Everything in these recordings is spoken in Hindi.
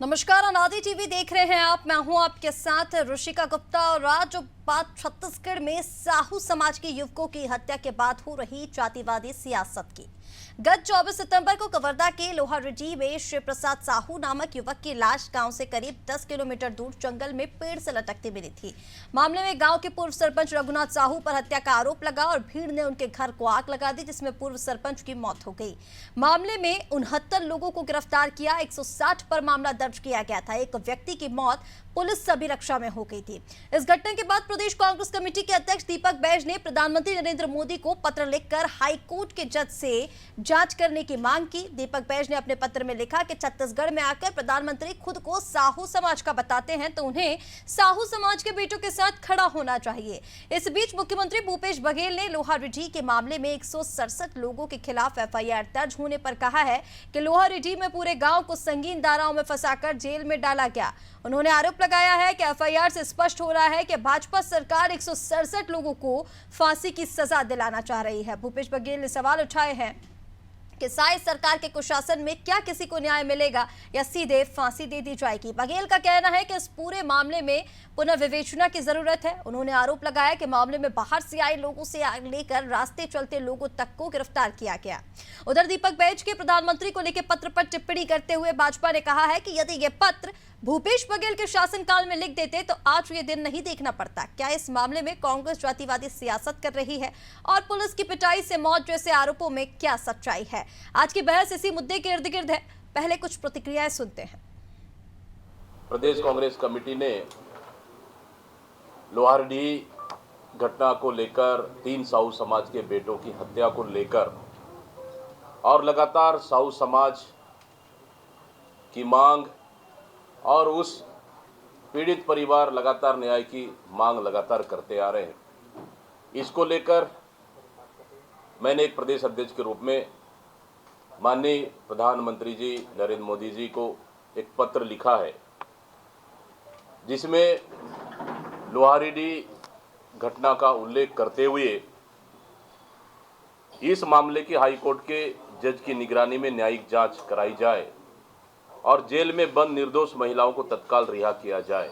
नमस्कार, अनादि टीवी देख रहे हैं आप। मैं हूं आपके साथ ऋषिका गुप्ता। और आज जो बात छत्तीसगढ़ में साहू समाज के युवकों की हत्या के बाद हो रही जातिवादी सियासत की। गत 24 सितंबर को कवर्धा के लोहारेड्डी में शिव प्रसाद साहू नामक युवक की लाश गांव से करीब 10 किलोमीटर दूर जंगल में पेड़ से लटकती मिली थी। मामले में गांव के पूर्व सरपंच रघुनाथ साहू पर हत्या का आरोप लगा और भीड़ ने उनके घर को आग लगा दी, जिसमें पूर्व सरपंच की मौत हो गई। मामले में 69 लोगों को गिरफ्तार किया, 160 पर मामला दर्ज किया गया था। एक व्यक्ति की मौत पुलिस अभिरक्षा में हो गई थी। इस घटना के बाद प्रदेश कांग्रेस कमेटी के अध्यक्ष दीपक बैज ने प्रधानमंत्री नरेंद्र मोदी को पत्र लिखकर हाई कोर्ट के जज से जांच करने की मांग की। दीपक बैज ने अपने पत्र में लिखा कि छत्तीसगढ़ में आकर प्रधानमंत्री खुद को साहू समाज का बताते हैं तो उन्हें साहू समाज के बेटों के साथ खड़ा होना चाहिए। इस बीच मुख्यमंत्री भूपेश बघेल ने लोहारेड्डी के मामले में 167 लोगों के खिलाफ एफआईआर दर्ज होने पर कहा है कि लोहारेड्डी में पूरे गांव को संगीन धाराओं में फंसाकर जेल में डाला गया। उन्होंने आरोप लगाया है कि एफआईआर से स्पष्ट हो रहा है कि भाजपा सरकार 167 लोगों को फांसी की सजा दिलाना चाह रही है। भूपेश बघेल ने सवाल उठाए हैं कि साई सरकार के कुशासन में क्या किसी को न्याय मिलेगा या सीधे फांसी दे दी जाएगी। बघेल का कहना है कि इस पूरे मामले में पुनर्विवेचना की जरूरत है। उन्होंने आरोप लगाया कि मामले में बाहर से आए लोगों से लेकर रास्ते चलते लोगों तक को गिरफ्तार किया गया। उधर दीपक बैज के प्रधानमंत्री को लेकर पत्र पर टिप्पणी करते हुए भाजपा ने कहा है कि यदि ये पत्र भूपेश बघेल के शासनकाल में लिख देते तो आज ये दिन नहीं देखना पड़ता। क्या इस मामले में कांग्रेस जातिवादी सियासत कर रही है और पुलिस की पिटाई से मौत जैसे आरोपों में क्या सच्चाई है? आज की बहस इसी मुद्दे के इर्द गिर्द है। पहले कुछ प्रतिक्रियाएं सुनते हैं। प्रदेश कांग्रेस कमेटी ने लोहारेड्डी घटना को लेकर 3 साहू समाज के बेटों की हत्या को लेकर और लगातार साहू समाज की मांग और उस पीड़ित परिवार लगातार न्याय की मांग लगातार करते आ रहे हैं, इसको लेकर मैंने एक प्रदेश अध्यक्ष के रूप में माननीय प्रधानमंत्री जी नरेंद्र मोदी जी को एक पत्र लिखा है, जिसमें लोहारेड्डी घटना का उल्लेख करते हुए इस मामले की हाईकोर्ट के जज की निगरानी में न्यायिक जांच कराई जाए और जेल में बंद निर्दोष महिलाओं को तत्काल रिहा किया जाए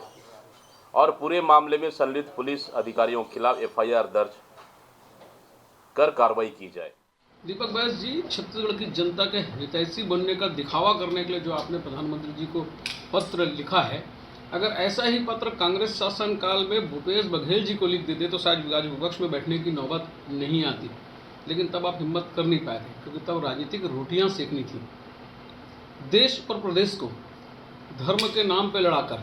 और पूरे मामले में संलिप्त पुलिस अधिकारियों के खिलाफ एफआईआर दर्ज कर कार्रवाई की जाए। दीपक बैज जी, छत्तीसगढ़ की जनता के हितैषी बनने का दिखावा करने के लिए जो आपने प्रधानमंत्री जी को पत्र लिखा है, अगर ऐसा ही पत्र कांग्रेस शासनकाल में भूपेश बघेल जी को लिख देते तो शायद आज विपक्ष में बैठने की नौबत नहीं आती, लेकिन तब आप हिम्मत कर नहीं पाए थे क्योंकि तब राजनीतिक रोटियां सेकनी थी। देश और प्रदेश को धर्म के नाम पे लड़ाकर,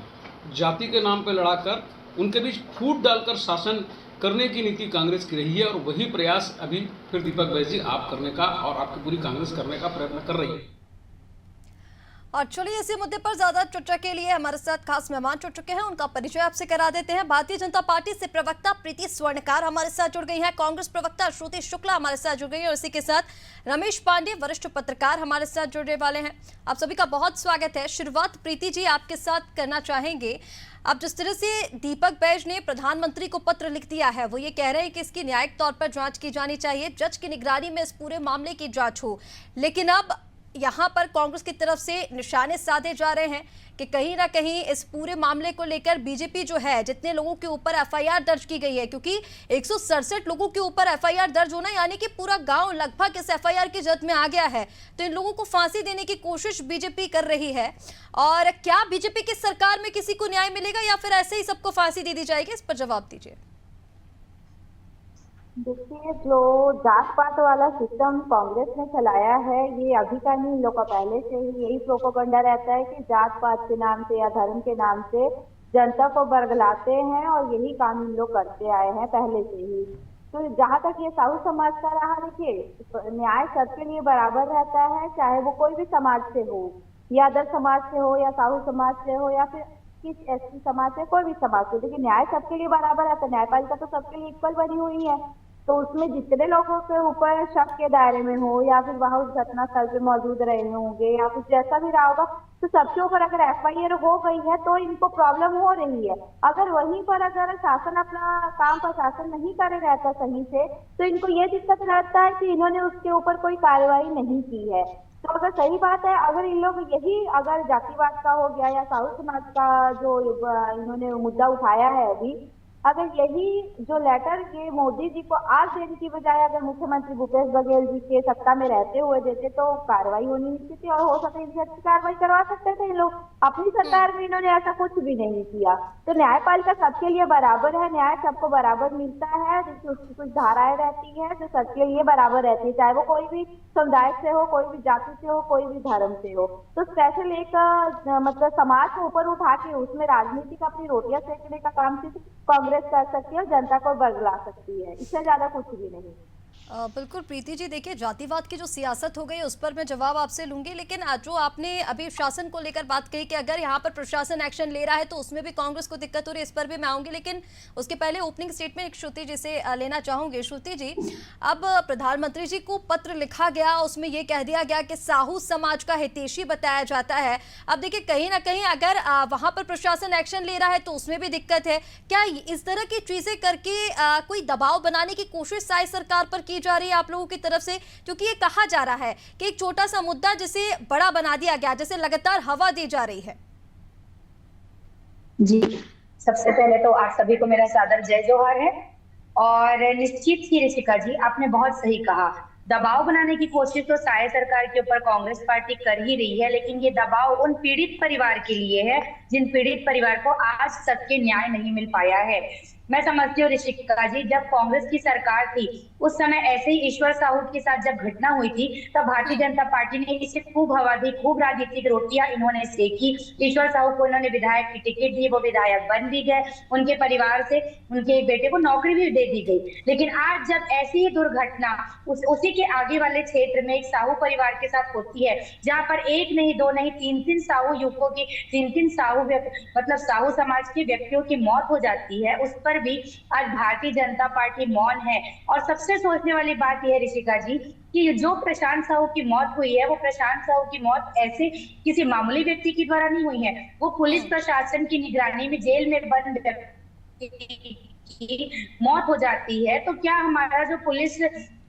जाति के नाम पे लड़ाकर, उनके बीच फूट डालकर शासन करने की नीति कांग्रेस की रही है और वही प्रयास अभी फिर दीपक बैज जी आप करने का और आपकी पूरी कांग्रेस करने का प्रयत्न कर रही है। और चलिए इसी मुद्दे पर ज्यादा चर्चा के लिए हमारे साथ खास मेहमान जुड़ चुके हैं, उनका परिचय आपसे करा देते हैं। भारतीय जनता पार्टी से प्रवक्ता प्रीति स्वर्णकार हमारे साथ जुड़ गई हैं, कांग्रेस प्रवक्ता श्रुति शुक्ला हमारे साथ जुड़ गई है और इसी के साथ रमेश पांडे वरिष्ठ पत्रकार हमारे साथ जुड़ने वाले हैं। आप सभी का बहुत स्वागत है। शुरुआत प्रीति जी आपके साथ करना चाहेंगे। अब जिस तरह से दीपक बैज ने प्रधानमंत्री को पत्र लिख दिया है, वो ये कह रहे हैं कि इसकी न्यायिक तौर पर जांच की जानी चाहिए, जज की निगरानी में इस पूरे मामले की जांच हो, लेकिन अब यहाँ पर कांग्रेस की तरफ से निशाने साधे जा रहे हैं कि कहीं ना कहीं इस पूरे मामले को लेकर बीजेपी जो है, जितने लोगों के ऊपर एफआईआर दर्ज की गई है, क्योंकि 167 लोगों के ऊपर एफआईआर दर्ज होना यानी कि पूरा गांव लगभग इस एफआईआर की जद में आ गया है, तो इन लोगों को फांसी देने की कोशिश बीजेपी कर रही है। और क्या बीजेपी की सरकार में किसी को न्याय मिलेगा या फिर ऐसे ही सबको फांसी दे दी जाएगी? इस पर जवाब दीजिए। देखिए, जो जात पात वाला सिस्टम कांग्रेस ने चलाया है, ये अभी का नहीं, इन लोग का पहले से ही यही प्रोपेगेंडा रहता है कि जात पात के नाम से या धर्म के नाम से जनता को बरगलाते हैं और यही काम इन लोग करते आए हैं पहले से ही। तो जहाँ तक ये साहू समाज का रहा, देखिए न्याय सबके लिए बराबर रहता है, चाहे वो कोई भी समाज से हो, यादव समाज से हो या साहू समाज से हो या फिर किस एसटी समाज से, कोई भी समाज से, लेकिन न्याय सबके लिए बराबर रहता है। न्यायपालिका तो सबके लिए इक्वल बनी हुई है, तो उसमें जितने लोगों के ऊपर शक के दायरे में हो या फिर वहां उस घटना स्थल पे मौजूद रहे होंगे या फिर जैसा भी रहा होगा, तो सबके ऊपर अगर एफआईआर हो गई है तो इनको प्रॉब्लम हो रही है। अगर वहीं पर अगर शासन अपना काम प्रशासन नहीं करे रहता सही से, तो इनको ये दिक्कत रहता है कि इन्होंने उसके ऊपर कोई कार्रवाई नहीं की है। तो अगर सही बात है, अगर इन लोग यही अगर जातिवाद का हो गया या साहू समाज का जो इन्होंने मुद्दा उठाया है अभी, अगर यही जो लेटर ये मोदी जी को आज देने की बजाय अगर मुख्यमंत्री भूपेश बघेल जी के सत्ता में रहते हुए देते तो कार्रवाई होनी चाहिए थी, और हो सके इनसे अच्छी कार्रवाई करवा सकते थे लोग। अपनी सरकार में इन्होंने ऐसा कुछ भी नहीं किया। तो न्यायपालिका सबके लिए बराबर है, न्याय सबको बराबर मिलता है, जिसकी उसकी कुछ धाराएं रहती है जो सबके लिए बराबर रहती है, चाहे वो कोई भी समुदाय से हो, कोई भी जाति से हो, कोई भी धर्म से हो। तो स्पेशल एक मतलब समाज को ऊपर उठा के उसमें राजनीतिक अपनी रोटियां सेकने का काम सिर्फ कांग्रेस कर सकती है और जनता को बरगला सकती है, इससे ज्यादा कुछ भी नहीं। बिल्कुल प्रीति जी, देखिए जातिवाद की जो सियासत हो गई उस पर मैं जवाब आपसे लूंगी, लेकिन जो आपने अभी शासन को लेकर बात कही कि अगर यहाँ पर प्रशासन एक्शन ले रहा है तो उसमें भी कांग्रेस को दिक्कत हो रही है, इस पर भी मैं आऊंगी, लेकिन उसके पहले ओपनिंग स्टेटमेंट श्रुति जी से लेना चाहूंगी। श्रुति जी, अब प्रधानमंत्री जी को पत्र लिखा गया, उसमें यह कह दिया गया कि साहू समाज का हितैषी बताया जाता है। अब देखिए कहीं ना कहीं अगर वहां पर प्रशासन एक्शन ले रहा है तो उसमें भी दिक्कत है। क्या इस तरह की चीजें करके कोई दबाव बनाने की कोशिश साई सरकार पर की जा रही है आप लोगों की तरफ से? क्योंकि ये कहा जा रहा है कि एक छोटा सा मुद्दा जिसे बड़ा बना दिया गया, जैसे लगातार हवा दी जा रही है। जी, सबसे पहले तो आप सभी को मेरा सादर जय जोहार है। और निश्चित ही ऋषिका जी, आपने बहुत सही कहा, दबाव बनाने की कोशिश तो साय सरकार के ऊपर कांग्रेस पार्टी कर ही रही है, लेकिन ये दबाव उन पीड़ित परिवार के लिए है जिन पीड़ित परिवार को आज तक के न्याय नहीं मिल पाया है। मैं समझती हूँ ऋषिका जी, जब कांग्रेस की सरकार थी उस समय ऐसे ही ईश्वर साहू के साथ जब घटना हुई थी तब भारतीय जनता पार्टी ने इसे खूब हवा दी, खूब राजनीतिक रोटियां इन्होंने सेकी। ईश्वर साहू को इन्होंने विधायक की टिकट दी, वो विधायक बन भी गए, उनके परिवार से उनके एक बेटे को नौकरी भी दे दी गई। लेकिन आज जब ऐसी ही दुर्घटना उसी के आगे वाले क्षेत्र में एक साहू परिवार के साथ होती है, जहाँ पर एक नहीं दो नहीं तीन साहू युवकों की, तीन साहू मतलब साहू समाज के व्यक्तियों की मौत हो जाती है, उस पर भी आज भारतीय जनता पार्टी मौन है। और सबसे सोचने वाली बात यह है ऋषिका जी कि जो प्रशांत साहू की मौत हुई है, वो प्रशांत साहू की मौत ऐसे किसी मामूली व्यक्ति के द्वारा नहीं हुई है, वो पुलिस प्रशासन की निगरानी में जेल में बंद की मौत हो जाती है। तो क्या हमारा जो पुलिस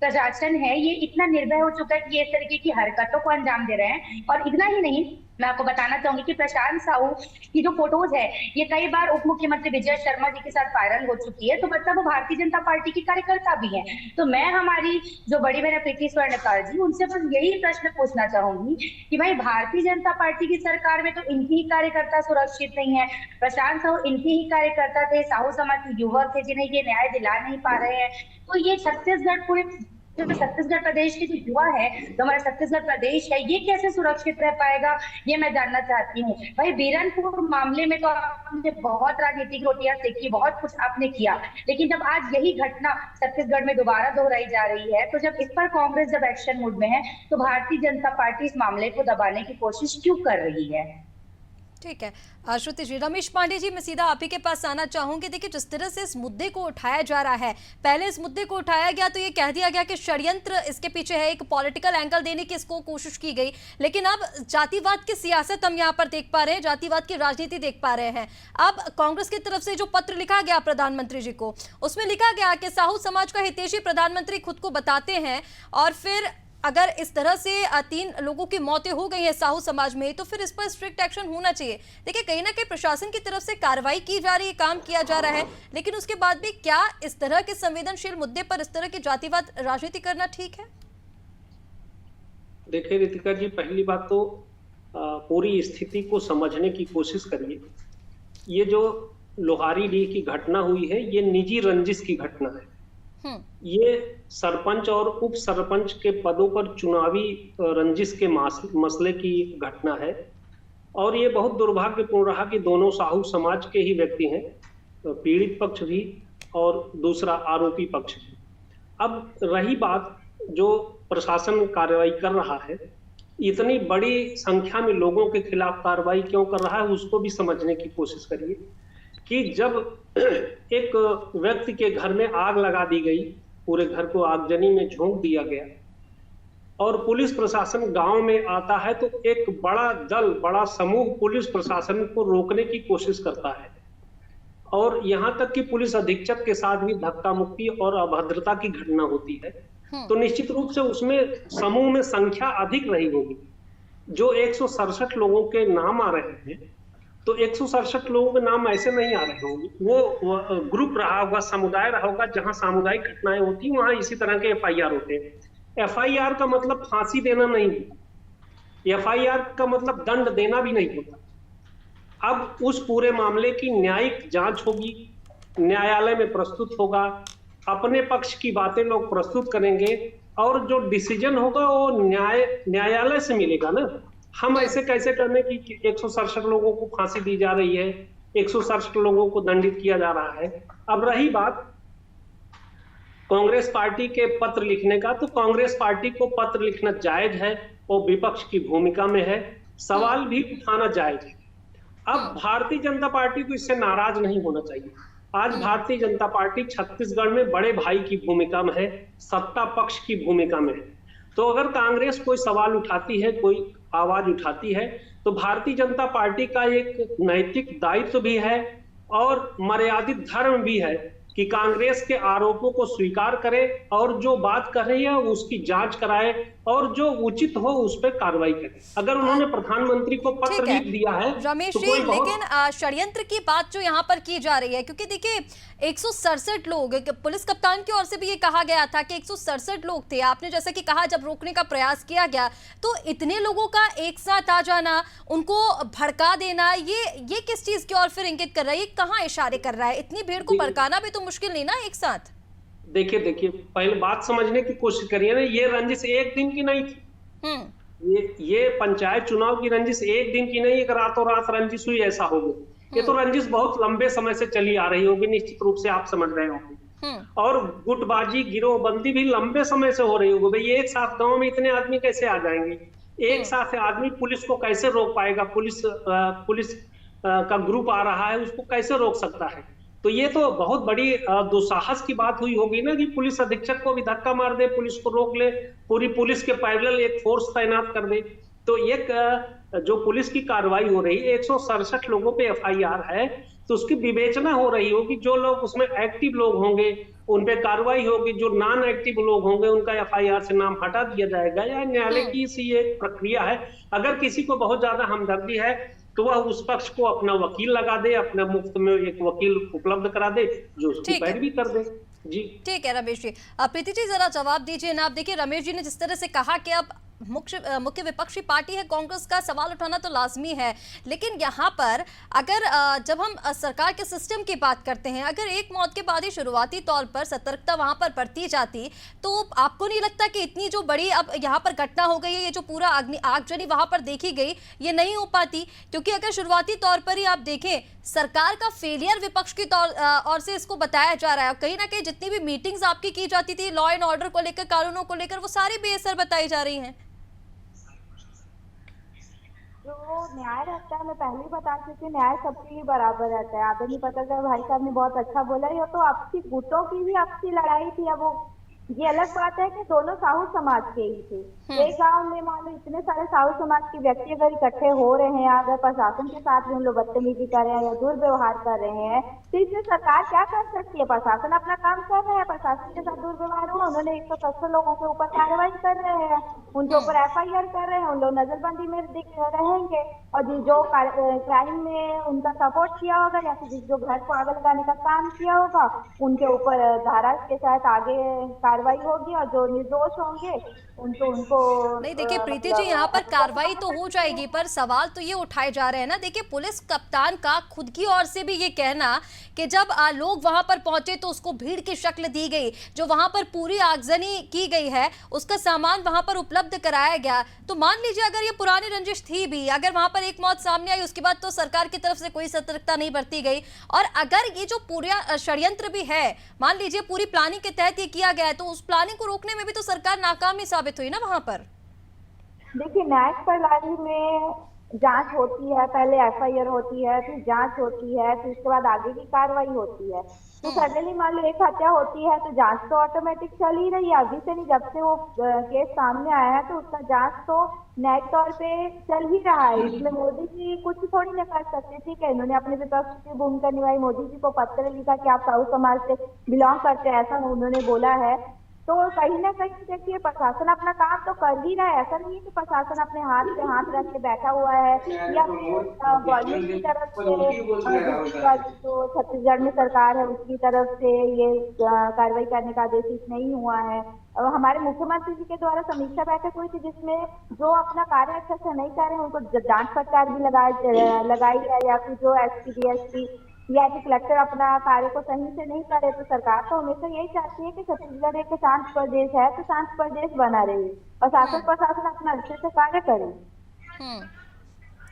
प्रशासन है ये इतना निर्भय हो चुका है कि ये इस तरीके की हरकतों को अंजाम दे रहे हैं? और इतना ही नहीं, मैं आपको बताना चाहूंगी कि प्रशांत साहू की जो फोटोज है ये कई बार उप मुख्यमंत्री विजय शर्मा जी के साथ वायरल हो चुकी है, तो मतलब वो भारतीय जनता पार्टी की कार्यकर्ता भी है। तो मैं हमारी जो बड़ी बहन प्रीति स्वर्णकार जी, उनसे बस यही प्रश्न पूछना चाहूंगी कि भाई भारतीय जनता पार्टी की सरकार में तो इनकी ही कार्यकर्ता सुरक्षित नहीं है, प्रशांत साहू इनके ही कार्यकर्ता थे, साहू समाज के युवक थे जिन्हें ये न्याय दिला नहीं पा रहे हैं। तो ये छत्तीसगढ़ पूरे छत्तीसगढ़ प्रदेश के जो युवा है, जो हमारा छत्तीसगढ़ प्रदेश है, ये कैसे सुरक्षित रह पाएगा, ये मैं जानना चाहती हूँ। भाई बीरनपुर मामले में तो आपने बहुत राजनीतिक रोटियां सेकी, बहुत कुछ आपने किया, लेकिन जब आज यही घटना छत्तीसगढ़ में दोबारा दोहराई जा रही है, तो जब इस पर कांग्रेस जब एक्शन मूड में है, तो भारतीय जनता पार्टी इस मामले को दबाने की कोशिश क्यों कर रही है? ठीक है श्रुति जी। रमेश पांडे जी, मैं सीधा आप ही के पास आना चाहूंगी। देखिए जिस तरह से इस मुद्दे को उठाया जा रहा है, पहले इस मुद्दे को उठाया गया तो ये कह दिया गया कि षड्यंत्र इसके पीछे है, एक पॉलिटिकल एंगल देने की इसको कोशिश की गई, लेकिन अब जातिवाद की सियासत हम यहाँ पर देख पा रहे हैं, जातिवाद की राजनीति देख पा रहे हैं। अब कांग्रेस की तरफ से जो पत्र लिखा गया प्रधानमंत्री जी को, उसमें लिखा गया कि साहू समाज का हितैषी प्रधानमंत्री खुद को बताते हैं, और फिर अगर इस तरह से 3 लोगों की मौतें हो गई हैं साहू समाज में, तो फिर इस पर स्ट्रिक्ट एक्शन होना चाहिए। देखिए कहीं ना कहीं प्रशासन की तरफ से कार्रवाई की जा रही है, काम किया जा रहा है, लेकिन उसके बाद भी क्या इस तरह के संवेदनशील मुद्दे पर इस तरह की जातिवाद राजनीति करना ठीक है? देखिए रितिका जी, पहली बात तो पूरी स्थिति को समझने की कोशिश करिए। ये जो लोहारीडीह की घटना हुई है, ये निजी रंजिश की घटना है। ये सरपंच और उप सरपंच के पदों पर चुनावी रंजिश के मसले की घटना है, और ये बहुत दुर्भाग्यपूर्ण रहा कि दोनों साहू समाज के ही व्यक्ति हैं, पीड़ित पक्ष भी और दूसरा आरोपी पक्ष भी। अब रही बात जो प्रशासन कार्रवाई कर रहा है, इतनी बड़ी संख्या में लोगों के खिलाफ कार्रवाई क्यों कर रहा है उसको भी समझने की कोशिश करिए कि जब एक व्यक्ति के घर में आग लगा दी गई, पूरे घर को आगजनी में झोंक दिया गया, और पुलिस प्रशासन गांव में आता है, तो एक बड़ा दल, बड़ा समूह पुलिस प्रशासन को रोकने की कोशिश करता है, और यहां तक कि पुलिस अधीक्षक के साथ भी धक्का मुक्की और अभद्रता की घटना होती है। तो निश्चित रूप से उसमें समूह में संख्या अधिक रही होगी। जो 167 लोगों के नाम आ रहे हैं, तो 167 लोगों के नाम ऐसे नहीं आ रहे होंगे, वो ग्रुप रहा होगा, समुदाय रहा होगा, जहां सामुदायिक घटनाएं होती हैं वहां इसी तरह के FIR होते हैं। FIR का मतलब फांसी देना नहीं होता, FIR का मतलब दंड देना भी नहीं होता। अब उस पूरे मामले की न्यायिक जांच होगी, न्यायालय में प्रस्तुत होगा, अपने पक्ष की बातें लोग प्रस्तुत करेंगे और जो डिसीजन होगा वो न्यायालय से मिलेगा ना। हम ऐसे कैसे करने की 167 लोगों को फांसी दी जा रही है, 167 लोगों को दंडित किया जा रहा है। अब रही बात कांग्रेस पार्टी के पत्र लिखने का, तो कांग्रेस पार्टी को पत्र लिखना जायज है, वो विपक्ष की भूमिका में है, सवाल भी उठाना जायज है। अब भारतीय जनता पार्टी को इससे नाराज नहीं होना चाहिए। आज भारतीय जनता पार्टी छत्तीसगढ़ में बड़े भाई की भूमिका में है, सत्ता पक्ष की भूमिका में है। तो अगर कांग्रेस कोई सवाल उठाती है, कोई आवाज उठाती है, तो भारतीय जनता पार्टी का एक नैतिक दायित्व भी है और मर्यादित धर्म भी है कि कांग्रेस के आरोपों को स्वीकार करे और जो बात कर रही है उसकी जांच कराए और जो उचित हो उस पर कार्रवाई करे। अगर उन्होंने प्रधानमंत्री को पत्र लिख दिया है रमेश तो जी, कोई लेकिन षड्यंत्र की बात जो यहाँ पर की जा रही है, क्योंकि देखिए 167 लोग, पुलिस कप्तान की ओर से भी ये कहा गया था कि 167 लोग थे। आपने जैसे कि कहा जब रोकने का प्रयास किया गया तो इतने लोगों का एक साथ आ जाना, उनको भड़का देना, ये किस चीज की ओर फिर इंगित कर रहा है, ये कहाँ इशारे कर रहा है? इतनी भीड़ को भड़काना भी तो मुश्किल नहीं ना एक साथ। देखिए पहले बात समझने की कोशिश करिए ना, ये रंजिश एक दिन की नहीं थी। ये पंचायत चुनाव की रंजिश एक दिन की नहीं, एक रातों रात रंजिश हुई ऐसा हो गया। ये तो रंजिश बहुत लंबे समय से चली आ रही होगी, निश्चित रूप से आप समझ रहे होंगे। और गुटबाजी, गिरोहबंदी भी लंबे समय से हो रही होगी। भाई एक साथ गांव में इतने आदमी कैसे आ जाएंगे? एक साथ आदमी पुलिस को कैसे रोक पाएगा? पुलिस का ग्रुप आ रहा है, उसको कैसे रोक सकता है? तो ये तो बहुत बड़ी दुस्साहस की बात हुई होगी ना कि पुलिस अधीक्षक को भी धक्का मार दे, पुलिस को रोक ले, पूरी पुलिस के पैरेलल एक फोर्स तैनात कर दे। तो एक जो पुलिस की कार्रवाई हो रही है, 167 लोगों पे FIR है, तो उसकी विवेचना हो रही होगी। जो लोग उसमें एक्टिव लोग होंगे उन पे कार्रवाई होगी, जो नॉन एक्टिव लोग होंगे उनका FIR से नाम हटा दिया जाएगा। या न्यायालय की सी एक प्रक्रिया है। अगर किसी को बहुत ज्यादा हमदर्दी है तो वह उस पक्ष को अपना वकील लगा दे, अपने मुफ्त में एक वकील उपलब्ध करा दे जो उसकी पैरवी कर दे। जी ठीक है रमेश जी। प्रीति जी जरा जवाब दीजिए ना। आप देखिए रमेश जी ने जिस तरह से कहा कि अब मुख्य विपक्षी पार्टी है कांग्रेस का, सवाल उठाना तो लाजमी है, लेकिन यहाँ पर अगर जब हम सरकार के सिस्टम की बात करते हैं, अगर एक मौत के बाद ही शुरुआती तौर पर सतर्कता वहाँ पर बरती जाती, तो आपको नहीं लगता कि इतनी जो बड़ी अब यहाँ पर घटना हो गई है, ये जो पूरा आगजनी वहाँ पर देखी गई, ये नहीं हो पाती? क्योंकि अगर शुरुआती तौर पर ही आप देखें सरकार का फेलियर विपक्ष की ओर से इसको बताया जा रहा है, कहीं ना कहीं जितनी भी मीटिंग्स आपकी की जाती थी लॉ एंड ऑर्डर को लेकर, कानूनों को लेकर, वो सारी बेअसर बताई जा रही हैं। जो न्याय रहता है, मैं पहले ही बता चुकी हूँ, न्याय सबके लिए बराबर रहता है। आदरणीय पत्रकार भाई साहब ने बहुत अच्छा बोला। ये तो आपसी गुटों की भी आपसी लड़ाई थी। अब वो ये अलग बात है कि दोनों साहू समाज के ही थे। एक गांव में मान लो इतने सारे साहू समाज के व्यक्ति अगर इकट्ठे हो रहे हैं, अगर प्रशासन के साथ भी हम लोग बदतमीजी कर रहे हैं या दुर्व्यवहार कर रहे हैं, तो इसमें सरकार क्या कर सकती है? प्रशासन अपना काम कर रहा है, प्रशासन के साथ दुर्व्यवहार हुआ, उन्होंने 170 लोगों के ऊपर कार्रवाई कर रहे हैं, उनके ऊपर FIR कर रहे हैं, उन लोग नजरबंदी में रहेंगे। और जो क्राइम में उनका सपोर्ट किया होगा या फिर जो घर को आग लगाने का काम किया होगा, उनके ऊपर धारा के साथ आगे कार्रवाई होगी और जो निर्दोष होंगे उनको नहीं। देखिए प्रीति जी, यहाँ पर कार्रवाई तो हो जाएगी, पर सवाल तो ये उठाए जा रहे हैं ना। देखिए पुलिस कप्तान का खुद की ओर से भी ये कहना कि जब लोग वहां पर पहुंचे तो उसको भीड़ की शक्ल दी गई, जो वहां पर पूरी आगजनी की गई है उसका सामान वहां पर उपलब्ध कराया गया। तो मान लीजिए अगर ये पुरानी रंजिश थी भी, अगर वहां पर एक मौत सामने आई, उसके बाद तो सरकार की तरफ से कोई सतर्कता नहीं बरती गई, और अगर ये जो पूरा षड्यंत्र भी है, मान लीजिए पूरी प्लानिंग के तहत ये किया गया है, तो उस प्लानिंग को रोकने में भी तो सरकार नाकाम ही साबित हुई ना वहां पर। देखिए न्यायिक प्रणाली में जांच होती है, पहले FIR होती है, फिर जांच होती है, फिर उसके बाद आगे की कार्रवाई होती है। तो सडनली मान लो एक हत्या होती है तो जांच तो ऑटोमेटिक चल ही रही है अभी से नहीं, जब से वो केस सामने आया है तो उसका जांच तो न्यायिक तौर पे चल ही रहा है। इसमें मोदी जी कुछ थोड़ी ना कर सकते। ठीक है, इन्होंने अपने विपक्ष की भूमिका निभाई, मोदी जी को पत्र लिखा कि आप साहू समाज से बिलोंग करते हैं, ऐसा उन्होंने बोला है। तो कहीं ना कहीं देखिए प्रशासन अपना काम तो कर ही रहा है। ऐसा नहीं है कि प्रशासन अपने हाथ पे हाथ रख के बैठा हुआ है या गवर्नमेंट की तरफ से जो छत्तीसगढ़ में सरकार है उसकी तरफ से ये कार्रवाई करने का आदेश नहीं हुआ है। हमारे मुख्यमंत्री जी के द्वारा समीक्षा बैठक हुई थी जिसमें जो अपना कार्य अच्छे से नहीं कर रहे हैं उनको डांट फटकार भी लगाई है, या फिर जो एसपी डीएसपी या फिर कलेक्टर अपना कार्य को सही से नहीं करे तो सरकार तो हमेशा यही चाहती है कि छत्तीसगढ़ एक शांत प्रदेश है तो शांत प्रदेश बना रहे, प्रशासन अपना अच्छे से कार्य करे।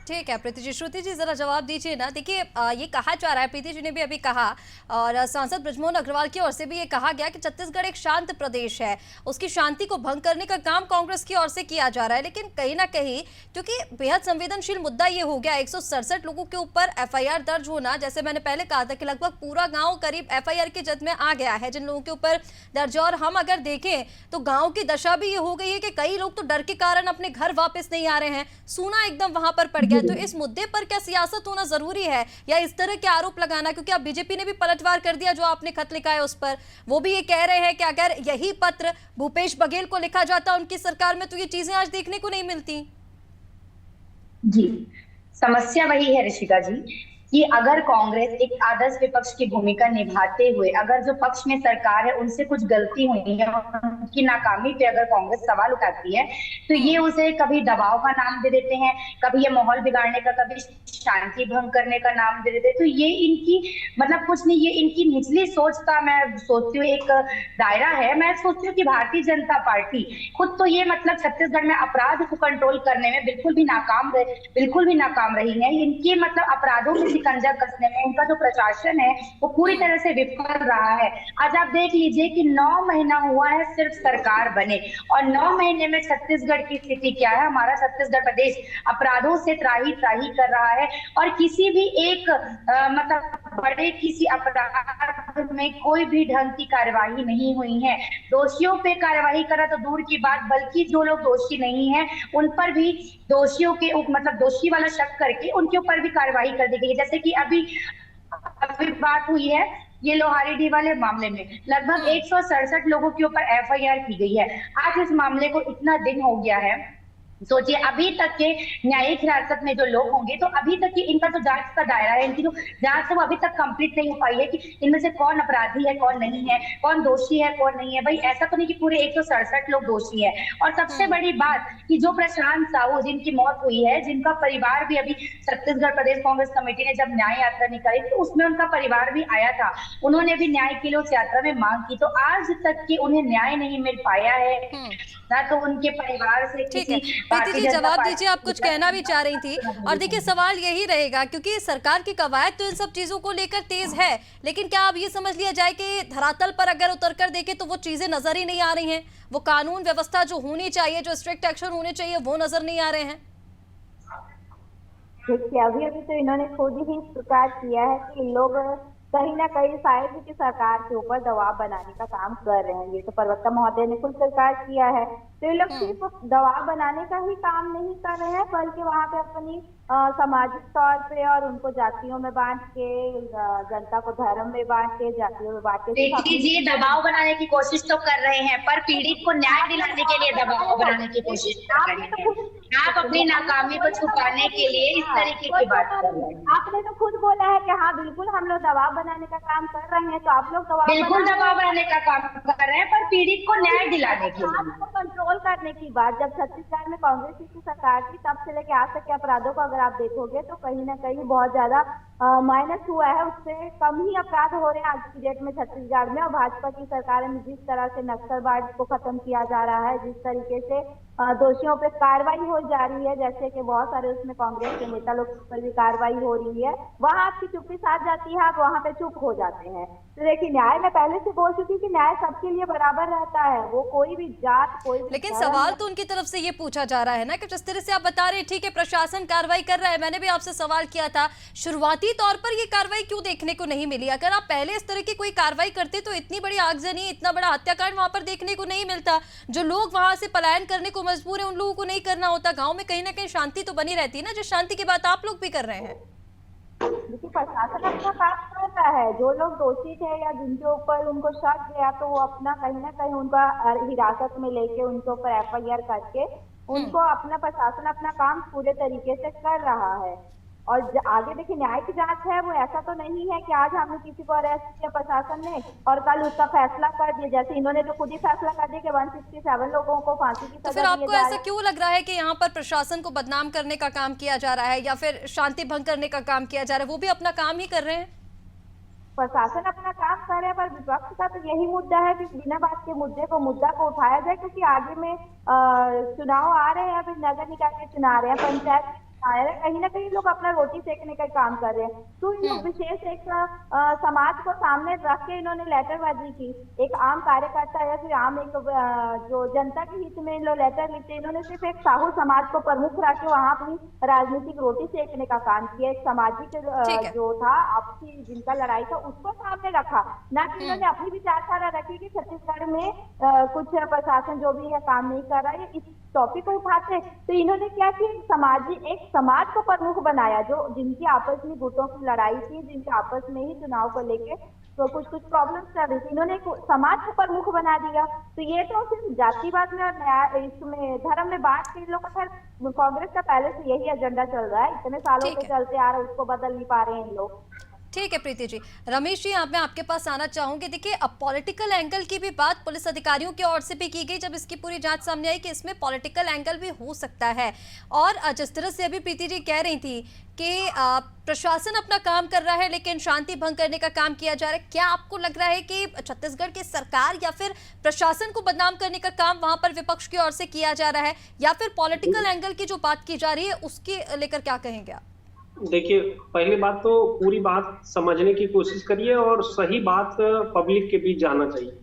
ठीक है प्रीति जी। श्रुति जी जरा जवाब दीजिए ना। देखिए ये कहा जा रहा है, प्रीति जी ने भी अभी कहा और सांसद बृजमोहन अग्रवाल की ओर से भी ये कहा गया कि छत्तीसगढ़ एक शांत प्रदेश है, उसकी शांति को भंग करने का काम कांग्रेस की ओर से किया जा रहा है। लेकिन कहीं ना कहीं क्योंकि बेहद संवेदनशील मुद्दा ये हो गया, 167 लोगों के ऊपर एफआईआर दर्ज होना, जैसे मैंने पहले कहा था कि लगभग पूरा गाँव करीब एफआईआर की जद में आ गया है जिन लोगों के ऊपर दर्ज। और हम अगर देखें तो गाँव की दशा भी ये हो गई है कि कई लोग तो डर के कारण अपने घर वापस नहीं आ रहे हैं, सूना एकदम वहां पर पड़ गया। तो इस मुद्दे पर क्या सियासत होना जरूरी है या इस तरह के आरोप लगाना? क्योंकि अब बीजेपी ने भी पलटवार कर दिया, जो आपने खत लिखा है उस पर वो भी ये कह रहे हैं कि अगर यही पत्र भूपेश बघेल को लिखा जाता उनकी सरकार में तो ये चीजें आज देखने को नहीं मिलती। जी, समस्या वही है ऋषिका जी कि अगर कांग्रेस एक आदर्श विपक्ष की भूमिका निभाते हुए अगर जो पक्ष में सरकार है उनसे कुछ गलती हुई है, उनकी नाकामी पे अगर कांग्रेस सवाल उठाती है तो ये उसे कभी दबाव का नाम दे देते हैं, कभी ये माहौल बिगाड़ने का, कभी शांति भंग करने का नाम दे देते हैं। तो ये इनकी मतलब कुछ नहीं, ये इनकी निचली सोच का मैं सोचती हूँ एक दायरा है। मैं सोचती हूँ कि भारतीय जनता पार्टी खुद तो ये मतलब छत्तीसगढ़ में अपराध को कंट्रोल करने में बिल्कुल भी नाकाम रही है। इनके मतलब अपराधों में शिकंजा कसने में इनका जो प्रशासन है वो पूरी तरह से विफल रहा है। आज आप देख लीजिए कि 9 महीना हुआ है सिर्फ सरकार बने और 9 महीने में छत्तीसगढ़ की स्थिति क्या है। हमारा छत्तीसगढ़ प्रदेश अपराधों से त्राही कर रहा है और किसी भी एक मतलब बड़े किसी अपराध में कोई भी ढंग की कार्यवाही नहीं हुई है। दोषियों पे कार्यवाही करा तो दूर की बात, बल्कि जो लोग दोषी नहीं है उन पर भी दोषियों के मतलब दोषी वाला शक करके उनके ऊपर भी कार्यवाही कर दी गई है। जैसे कि अभी बात हुई है ये लोहारीडीह वाले मामले में लगभग 167 लोगों के ऊपर एफआईआर की गई है। आज इस मामले को इतना दिन हो गया है, सोचिए अभी तक के न्यायिक हिरासत में जो लोग होंगे तो अभी तक की इनका जो जांच का दायरा है, इनकी जो जांच है वो अभी तक कंप्लीट नहीं हो पाई है कि इनमें से कौन अपराधी है कौन नहीं है, कौन दोषी है कौन नहीं है। भाई ऐसा तो नहीं कि पूरे 167 लोग दोषी है। और सबसे बड़ी बात कि जो प्रशांत साहू जिनकी मौत हुई है, जिनका परिवार भी अभी छत्तीसगढ़ प्रदेश कांग्रेस कमेटी ने जब न्याय यात्रा निकाली तो उसमें उनका परिवार भी आया था, उन्होंने भी न्याय के लिए उस यात्रा में मांग की। तो आज तक की उन्हें न्याय नहीं मिल पाया है, ना तो उनके परिवार से किसी। प्रीति जी जवाब दीजिए, आप कुछ कहना भी चाह रही थी। और देखिए सवाल यही रहेगा क्योंकि सरकार की कवायद तो इन सब चीजों को लेकर तेज है, लेकिन क्या अब ये समझ लिया जाए कि धरातल पर अगर उतर कर देखें तो वो चीजें नजर ही नहीं आ रही हैं, वो कानून व्यवस्था जो होनी चाहिए, जो स्ट्रिक्ट एक्शन होने चाहिए वो नजर नहीं आ रहे हैं? देखिए अभी तो इन्होंने खुद ही स्वीकार किया है कि इन लोग कहीं ना कहीं शायद की सरकार के ऊपर दबाव बनाने का काम कर रहे हैं। ये तो प्रवक्ता महोदय ने खुद स्वीकार किया है। तो ये लोग सिर्फ दबाव बनाने का ही काम नहीं कर रहे हैं बल्कि वहाँ पे अपनी सामाजिक तौर पे और उनको जातियों में बांट के, जनता को धर्म में बांट के, जातियों में बांट के जी दबाव बनाने की कोशिश तो कर रहे हैं, पर पीड़ित को न्याय दिलाने के लिए दबाव बनाने की कोशिश कर रहे हैं। आप अपनी नाकामी को छुपाने के लिए इस तरीके की बात कर रहे हैं। आपने तो खुद बोला है कि हाँ बिल्कुल हम लोग दबाव बनाने का काम कर रहे हैं, तो आप लोग बिल्कुल दबाव बनाने का काम कर रहे हैं, पर पीड़ित को न्याय दिलाने के लिए कंट्रोल करने की बात। जब छत्तीसगढ़ में कांग्रेस की सरकार थी तब से लेकर आज तक के अपराधों को अगर आप देखोगे तो कहीं ना कहीं बहुत ज्यादा माइनस हुआ है, उससे कम ही अपराध हो रहे हैं आज की डेट में छत्तीसगढ़ में। और भाजपा की सरकार में जिस तरह से नक्सलवाद को खत्म किया जा रहा है, जिस तरीके से दोषियों पे कार्रवाई हो जा रही है, जैसे कि बहुत सारे उसमें कांग्रेस के नेता लोग पर भी कार्रवाई हो रही है, वहाँ आपकी चुप्पी साध जाती है, आप वहाँ पे चुप हो जाते हैं। तो देखिए न्याय मैं पहले से बोल चुकी कि न्याय सबके लिए बराबर रहता है, वो कोई भी जात कोई भी। लेकिन सवाल तो उनकी तरफ से ये पूछा जा रहा है ना कि जिस तरह से आप बता रहे हैं ठीक है प्रशासन कार्रवाई कर रहा है, मैंने भी आपसे सवाल किया था शुरुआती तौर पर ये कार्रवाई क्यों देखने को नहीं मिली? अगर आप पहले इस तरह की कोई कार्रवाई करते तो इतनी बड़ी आगजनी, इतना बड़ा हत्याकांड वहां पर देखने को नहीं मिलता। जो लोग वहां से पलायन करने को मजबूर है उन लोगों को नहीं करना होता। गांव में कहीं ना कहीं शांति तो बनी रहती है ना, जिस शांति की बात आप लोग भी कर रहे हैं। देखिए, प्रशासन अपना काम कर रहा है। जो लोग दोषी थे या जिनके ऊपर उनको शक गया तो वो अपना कहीं ना कहीं उनका हिरासत में लेके उनके ऊपर एफआईआर करके उनको अपना प्रशासन अपना काम पूरे तरीके से कर रहा है। और आगे देखिए, न्यायिक जांच है, वो ऐसा तो नहीं है कि आज हमने किसी को अरेस्ट किया प्रशासन ने और कल उसका फैसला कर दिया। जैसे इन्होंने तो खुद ही फैसला कर दिया कि 167 लोगों को फांसी की तो सजा फिर दी आपको जा ऐसा रही है। क्यों लग रहा है कि यहाँ पर प्रशासन को बदनाम करने का काम किया जा रहा है या फिर शांति भंग करने का काम किया जा रहा है? वो भी अपना काम ही कर रहे हैं। प्रशासन अपना काम कर रहा है, पर विपक्ष का तो यही मुद्दा है कि बिना बात के मुद्दा को उठाया जाए, क्योंकि आगे में चुनाव आ रहे हैं, अभी नगर निकाय के चुनाव आ रहे हैं, पंचायत आ रहे हैं, कहीं ना कहीं लोग अपना रोटी सेकने का काम कर रहे हैं। तो इन लोग विशेष एक समाज को सामने रख के इन्होंने लेटरबाजी की। एक आम कार्यकर्ता या फिर आम एक जो जनता के हित में इन लोग लेटर लिखते, इन्होंने सिर्फ एक साहू समाज को प्रमुख रख के वहां अपनी राजनीतिक रोटी सेकने का काम किया। एक सामाजिक जो था आपसी जिनका लड़ाई था उसको सामने रखा, ना कि इन्होंने अपनी विचारधारा रखी कि छत्तीसगढ़ में कुछ प्रशासन जो भी है काम नहीं कर रहा है। इस टॉपिक को उठाते तो इन्होंने क्या किया, एक समाज को प्रमुख बनाया, जो जिनकी आपस में गुटों की लड़ाई थी, जिनके आपस में ही चुनाव को लेके तो कुछ प्रॉब्लम्स चल रही थी, इन्होंने समाज को प्रमुख बना दिया। तो ये तो सिर्फ जातिवाद में और इसमें धर्म में बांट के लोग, खैर कांग्रेस का पहले से यही एजेंडा चल रहा है, इतने सालों से चलते आ रहा है, उसको बदल नहीं पा रहे हैं इन लोग। ठीक है प्रीति जी। रमेश जी, मैं आपके पास आना चाहूंगी। देखिए, अब पॉलिटिकल एंगल की भी बात पुलिस अधिकारियों की ओर से भी की गई जब इसकी पूरी जांच सामने आई कि इसमें पॉलिटिकल एंगल भी हो सकता है। और जिस तरह से अभी प्रीति जी कह रही थी कि प्रशासन अपना काम कर रहा है लेकिन शांति भंग करने का काम किया जा रहा है, क्या आपको लग रहा है कि छत्तीसगढ़ की सरकार या फिर प्रशासन को बदनाम करने का काम वहां पर विपक्ष की ओर से किया जा रहा है, या फिर पॉलिटिकल एंगल की जो बात की जा रही है उसके लेकर क्या कहेंगे आप? देखिए, पहली बात तो पूरी बात समझने की कोशिश करिए और सही बात पब्लिक के बीच जाना चाहिए।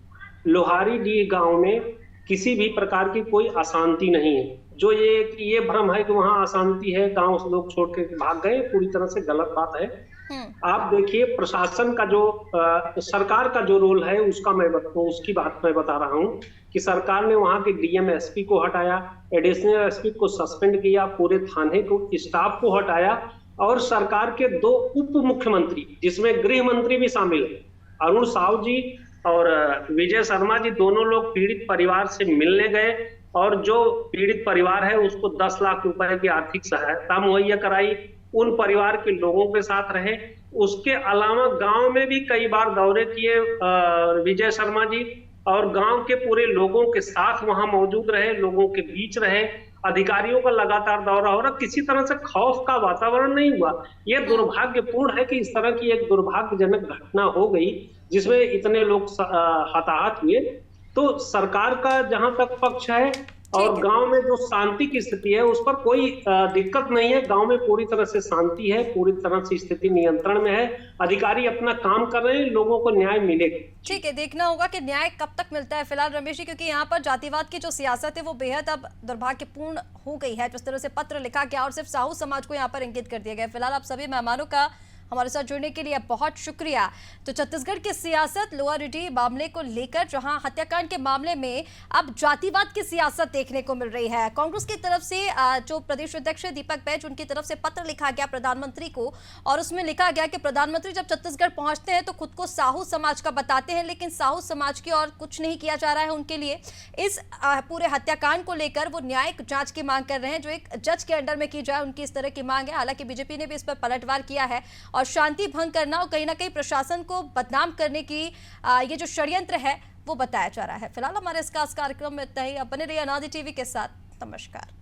लोहारी डी गांव में किसी भी प्रकार की कोई अशांति नहीं है। जो ये भ्रम है कि वहां अशांति है, गांव से लोग छोड़ के भाग गए, पूरी तरह से गलत बात है। आप देखिए, प्रशासन का जो सरकार का जो रोल है उसकी बात मैं बता रहा हूँ कि सरकार ने वहां के डीएम एसपी को हटाया, एडिशनल एसपी को सस्पेंड किया, पूरे थाने को स्टाफ को हटाया और सरकार के 2 उप मुख्यमंत्री, जिसमें गृह मंत्री भी शामिल है, अरुण साहू जी और विजय शर्मा जी, दोनों लोग पीड़ित परिवार से मिलने गए और जो पीड़ित परिवार है उसको 10 लाख रुपए की आर्थिक सहायता मुहैया कराई, उन परिवार के लोगों के साथ रहे। उसके अलावा गांव में भी कई बार दौरे किए विजय शर्मा जी, और गांव के पूरे लोगों के साथ वहां मौजूद रहे, लोगों के बीच रहे। अधिकारियों का लगातार दौरा हो रहा, किसी तरह से खौफ का वातावरण नहीं हुआ। यह दुर्भाग्यपूर्ण है कि इस तरह की एक दुर्भाग्यजनक घटना हो गई जिसमें इतने लोग हताहत हुए। तो सरकार का जहां तक पक्ष है और गांव में जो शांति की स्थिति है उस पर कोई दिक्कत नहीं है। गांव में पूरी तरह से शांति है, पूरी तरह से स्थिति नियंत्रण में है, अधिकारी अपना काम कर रहे हैं, लोगों को न्याय मिलेगा। ठीक है, देखना होगा कि न्याय कब तक मिलता है फिलहाल रमेश जी, क्योंकि यहाँ पर जातिवाद की जो सियासत है वो बेहद अब दुर्भाग्यपूर्ण हो गई है। जिस तरह से पत्र लिखा गया और सिर्फ साहू समाज को यहाँ पर इंगित कर दिया गया। फिलहाल आप सभी मेहमानों का हमारे साथ जुड़ने के लिए बहुत शुक्रिया। तो छत्तीसगढ़ की सियासत लोअर रीडी मामले को लेकर, जहां हत्याकांड के मामले में अब जातिवाद की सियासत देखने को मिल रही है। कांग्रेस की तरफ से जो प्रदेश अध्यक्ष है दीपक बैज, उनकी तरफ से पत्र लिखा गया प्रधानमंत्री को और उसमें लिखा गया कि प्रधानमंत्री जब छत्तीसगढ़ पहुंचते हैं तो खुद को साहू समाज का बताते हैं, लेकिन साहू समाज की और कुछ नहीं किया जा रहा है उनके लिए। इस पूरे हत्याकांड को लेकर वो न्यायिक जांच की मांग कर रहे हैं, जो एक जज के अंडर में की जाए, उनकी इस तरह की मांग है। हालांकि बीजेपी ने भी इस पर पलटवार किया है और शांति भंग करना और कहीं ना कहीं प्रशासन को बदनाम करने की ये जो षड्यंत्र है वो बताया जा रहा है। फिलहाल हमारे इस खास कार्यक्रम में इतना ही। अब बने रहिए अनादि टीवी के साथ। नमस्कार।